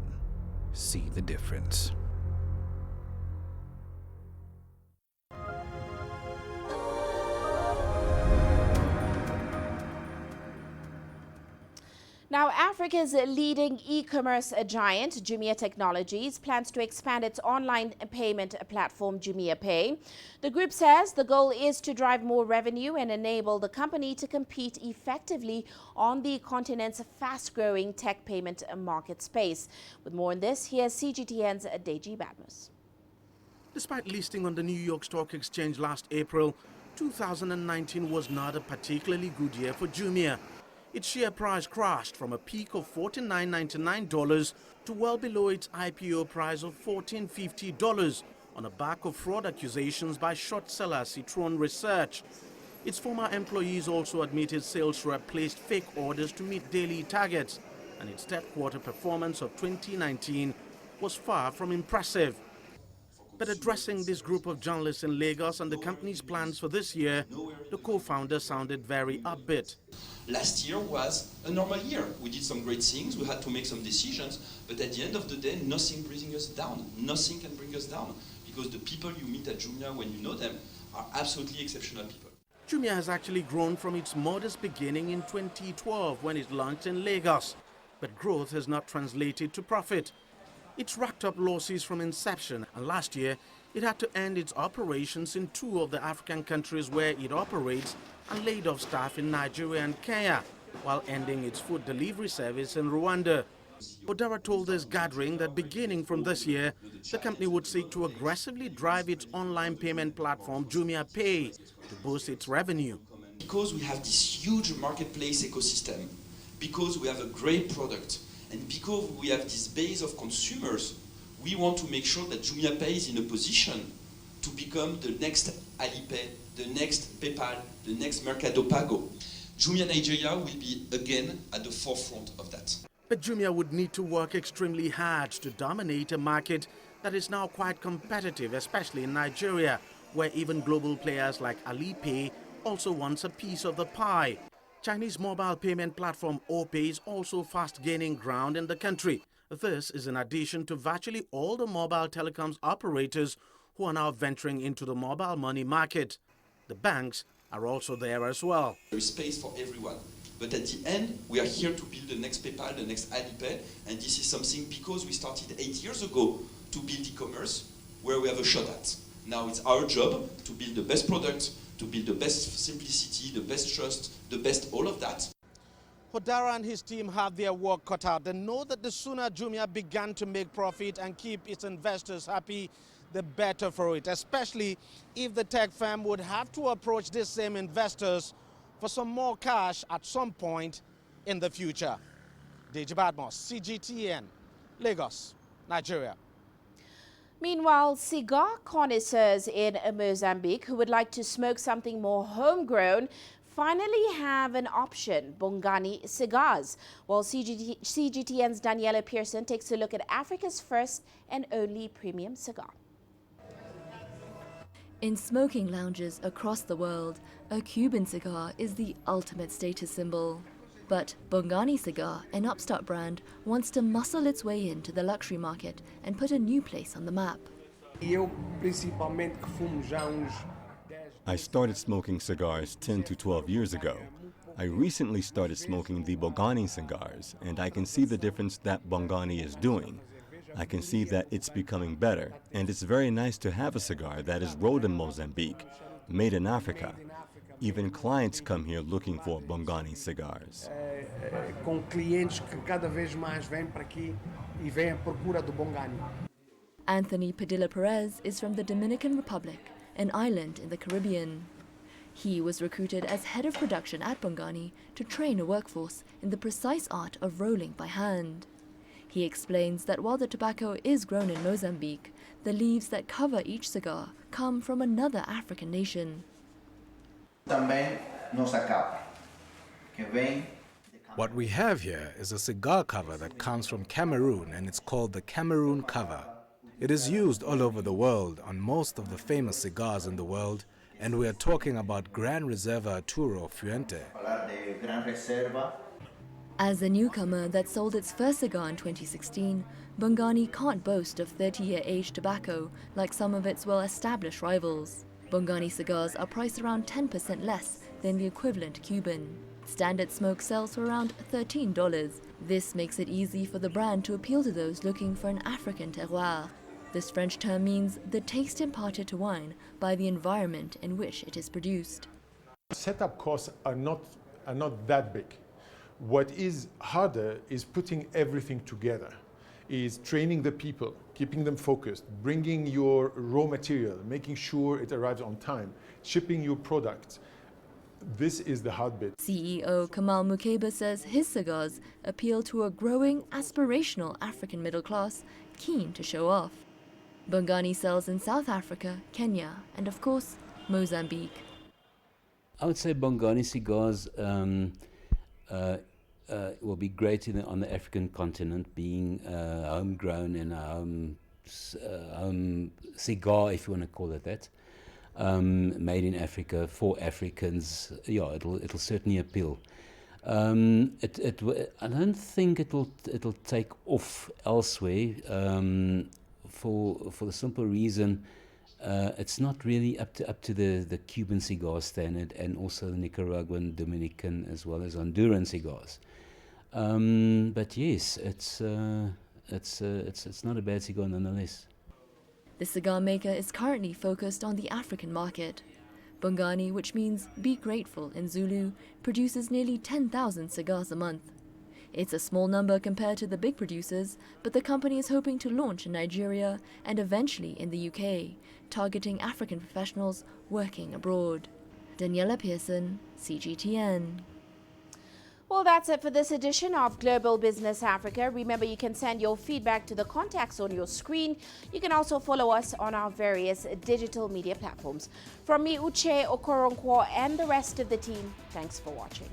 see the difference. Now, Africa's leading e-commerce giant, Jumia Technologies, plans to expand its online payment platform, Jumia Pay. The group says the goal is to drive more revenue and enable the company to compete effectively on the continent's fast-growing tech payment market space. With more on this, here's CGTN's Deji Badmus. Despite listing on the New York Stock Exchange last April, 2019 was not a particularly good year for Jumia. Its share price crashed from a peak of $49.99 to well below its IPO price of $14.50 on the back of fraud accusations by short seller Citron Research. Its former employees also admitted sales rep placed fake orders to meet daily targets, and its third quarter performance of 2019 was far from impressive. But addressing this group of journalists in Lagos and the company's plans for this year, the co-founder sounded very upbeat. Last year was a normal year. We did some great things, we had to make some decisions, but at the end of the day, nothing brings us down. Nothing can bring us down, because the people you meet at Jumia when you know them are absolutely exceptional people. Jumia has actually grown from its modest beginning in 2012 when it launched in Lagos, but growth has not translated to profit. It's racked up losses from inception, and last year it had to end its operations in 2 of the African countries where it operates and laid off staff in Nigeria and Kenya, while ending its food delivery service in Rwanda. Odara told this gathering that beginning from this year, the company would seek to aggressively drive its online payment platform Jumia Pay to boost its revenue. Because we have this huge marketplace ecosystem, because we have a great product, and because we have this base of consumers, we want to make sure that Jumia Pay is in a position to become the next Alipay, the next PayPal, the next Mercado Pago. Jumia Nigeria will be again at the forefront of that. But Jumia would need to work extremely hard to dominate a market that is now quite competitive, especially in Nigeria, where even global players like Alipay also wants a piece of the pie. Chinese mobile payment platform OPay is also fast gaining ground in the country. This is in addition to virtually all the mobile telecoms operators who are now venturing into the mobile money market. The banks are also there as well. There is space for everyone. But at the end, we are here to build the next PayPal, the next Alipay, and this is something because we started 8 years ago to build e-commerce where we have a shot at. Now it's our job to build the best product, to build the best simplicity, the best trust, the best all of that. Hodara and his team have their work cut out. They know that the sooner Jumia began to make profit and keep its investors happy, the better for it, especially if the tech firm would have to approach these same investors for some more cash at some point in the future. Deji Badmos, CGTN, Lagos, Nigeria. Meanwhile, cigar connoisseurs in Mozambique who would like to smoke something more homegrown finally have an option: Bongani cigars. While CGTN's Daniela Pearson takes a look at Africa's first and only premium cigar. In smoking lounges across the world, a Cuban cigar is the ultimate status symbol. But Bongani Cigar, an upstart brand, wants to muscle its way into the luxury market and put a new place on the map. I started smoking cigars 10 to 12 years ago. I recently started smoking the Bongani cigars, and I can see the difference that Bongani is doing. I can see that it's becoming better, and it's very nice to have a cigar that is rolled in Mozambique, made in Africa. Even clients come here looking for Bongani cigars. Anthony Padilla Perez is from the Dominican Republic, an island in the Caribbean. He was recruited as head of production at Bongani to train a workforce in the precise art of rolling by hand. He explains that while the tobacco is grown in Mozambique, the leaves that cover each cigar come from another African nation. What we have here is a cigar cover that comes from Cameroon, and it's called the Cameroon cover. It is used all over the world on most of the famous cigars in the world, and we are talking about Gran Reserva Arturo Fuente. As a newcomer that sold its first cigar in 2016, Bongani can't boast of 30-year aged tobacco like some of its well-established rivals. Bongani cigars are priced around 10% less than the equivalent Cuban. Standard smoke sells for around $13. This makes it easy for the brand to appeal to those looking for an African terroir. This French term means the taste imparted to wine by the environment in which it is produced. Setup costs are not that big. What is harder is putting everything together, is training the people, keeping them focused, bringing your raw material, making sure it arrives on time, shipping your products. This is the hard bit. CEO Kamal Mukeba says his cigars appeal to a growing, aspirational African middle class keen to show off. Bongani sells in South Africa, Kenya, and of course, Mozambique. I would say Bongani cigars will be great on the African continent, being homegrown and a home cigar, if you want to call it that. Made in Africa for Africans. Yeah, it'll certainly appeal. I don't think it'll take off elsewhere. For the simple reason, it's not really up to the Cuban cigar standard, and also the Nicaraguan, Dominican, as well as Honduran cigars. But yes, it's not a bad cigar nonetheless. The cigar maker is currently focused on the African market. Bongani, which means be grateful in Zulu, produces nearly 10,000 cigars a month. It's a small number compared to the big producers, but the company is hoping to launch in Nigeria and eventually in the UK, targeting African professionals working abroad. Daniela Pearson, CGTN. Well, that's it for this edition of Global Business Africa. Remember, you can send your feedback to the contacts on your screen. You can also follow us on our various digital media platforms. From me, Uche Okoronkwo, and the rest of the team, thanks for watching.